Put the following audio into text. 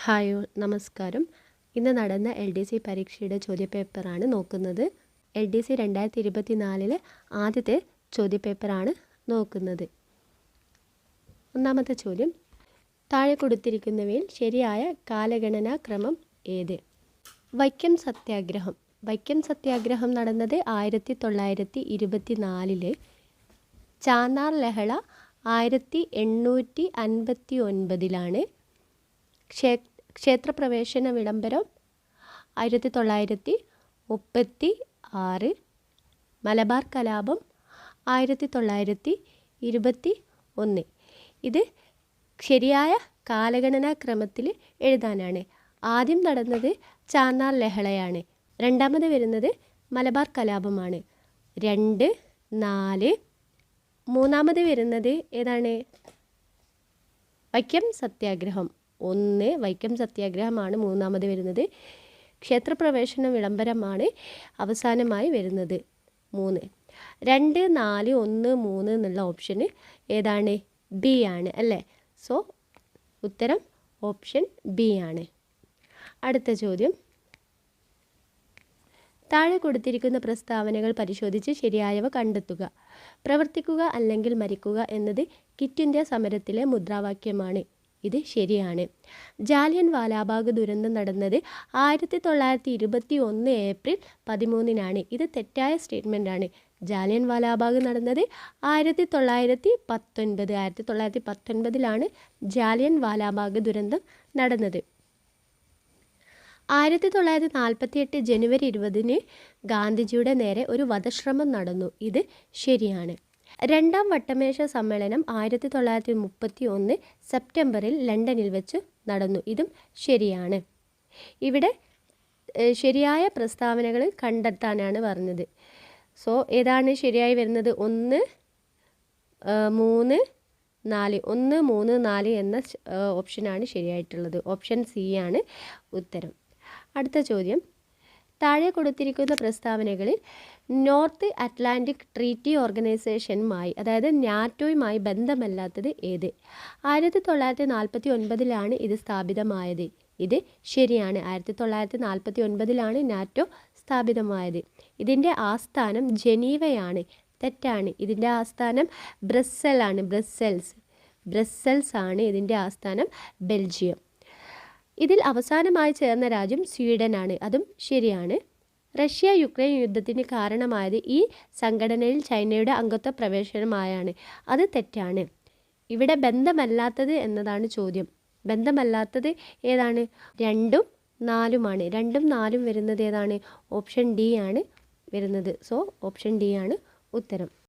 Hi നമസ്കാരം. ഇന്ന് നടന്ന LDC പരീക്ഷയുടെ ചോദ്യപേപ്പറാണ് നോക്കുന്നത്. LDC 2024 ആദ്യത്തെ ചോദ്യപേപ്പറാണ് നോക്കുന്നത്. ഒന്നാമത്തെ ചോദ്യം, താഴെ കൊടുത്തിരിക്കുന്നവയിൽ ശരിയായ കാലഗണനാ ക്രമം ഏത്? വൈക്കം സത്യാഗ്രഹം. വൈക്കം സത്യാഗ്രഹം നടന്നത് 1924. ചാന്നാർ ലഹള 1859. ക്ഷേത്രപ്രവേശന വിളംബരം 1936. മലബാർ കലാപം 1921. ഇത് ശരിയായ കാലഗണനാ ക്രമത്തിൽ എഴുതാനാണ്. ആദ്യം നടന്നത് ചാന്നാർ ലഹളയാണ്. രണ്ടാമത് വരുന്നത് മലബാർ കലാപമാണ്. 2, 4. മൂന്നാമത് വരുന്നത് ഏതാണ്? വൈക്കം സത്യാഗ്രഹം. 1 വൈക്കം സത്യാഗ്രഹമാണ് മൂന്നാമത് വരുന്നത്. ക്ഷേത്രപ്രവേശന വിളംബരമാണ് അവസാനമായി വരുന്നത് 3. 2, 4, 1, 3 എന്നുള്ള ഓപ്ഷൻ ഏതാണ്? ബി ആണ് അല്ലേ? സോ ഉത്തരം ഓപ്ഷൻ ബി ആണ്. അടുത്ത ചോദ്യം, താഴെ കൊടുത്തിരിക്കുന്ന പ്രസ്താവനകൾ പരിശോധിച്ച് ശരിയായവ കണ്ടെത്തുക. പ്രവർത്തിക്കുക അല്ലെങ്കിൽ മരിക്കുക എന്നത് ക്വിറ്റ് ഇന്ത്യ സമരത്തിലെ മുദ്രാവാക്യമാണ്. ഇത് ശരിയാണ്. ജാലിയൻ വാലാബാഗ് ദുരന്തം നടന്നത് 1921 ഏപ്രിൽ 13. ഇത് തെറ്റായ സ്റ്റേറ്റ്മെൻ്റാണ്. ജാലിയൻ വാലാബാഗ് നടന്നത് 1919 ജാലിയൻ വാലാബാഗ് ദുരന്തം നടന്നത്. 1948 ജനുവരി 20 ഗാന്ധിജിയുടെ നേരെ ഒരു വധശ്രമം നടന്നു. ഇത് ശരിയാണ്. രണ്ടാം വട്ടമേശ സമ്മേളനം 1931 സെപ്റ്റംബറിൽ ലണ്ടനിൽ വെച്ച് നടന്നു. ഇതും ശരിയാണ്. ഇവിടെ ശരിയായ പ്രസ്താവനകൾ കണ്ടെത്താനാണ് പറഞ്ഞത്. സോ ഏതാണ് ശരിയായി വരുന്നത്? 1, 3, 4. 1, 3, 4 എന്ന ഓപ്ഷനാണ് ശരിയായിട്ടുള്ളത്. ഓപ്ഷൻ സി ആണ് ഉത്തരം. അടുത്ത ചോദ്യം, താഴെ കൊടുത്തിരിക്കുന്ന പ്രസ്താവനകളിൽ നോർത്ത് അറ്റ്ലാന്റിക് ട്രീറ്റി ഓർഗനൈസേഷനുമായി, അതായത് നാറ്റോയുമായി ബന്ധമല്ലാത്തത് ഏത്? 1949 ഇത് സ്ഥാപിതമായത്. ഇത് ശരിയാണ്. 1949 നാറ്റോ സ്ഥാപിതമായത്. ഇതിൻ്റെ ആസ്ഥാനം ജനീവയാണ്. തെറ്റാണ്. ഇതിൻ്റെ ആസ്ഥാനം ബ്രസ്സൽസ് ആണ് ഇതിൻ്റെ ആസ്ഥാനം. ബെൽജിയം. ഇതിൽ അവസാനമായി ചേർന്ന രാജ്യം സ്വീഡനാണ്. അതും ശരിയാണ്. റഷ്യ യുക്രൈൻ യുദ്ധത്തിന് കാരണമായത് ഈ സംഘടനയിൽ ചൈനയുടെ അംഗത്വ പ്രവേശനമായാണ്. അത് തെറ്റാണ്. ഇവിടെ ബന്ധമല്ലാത്തത് എന്നതാണ് ചോദ്യം. ബന്ധമല്ലാത്തത് ഏതാണ്? 2ഉം 4ഉമാണ്. 2ഉം 4ഉം വരുന്നത് ഏതാണ്? ഓപ്ഷൻ ഡി ആണ് വരുന്നത്. സോ ഓപ്ഷൻ ഡി ആണ് ഉത്തരം.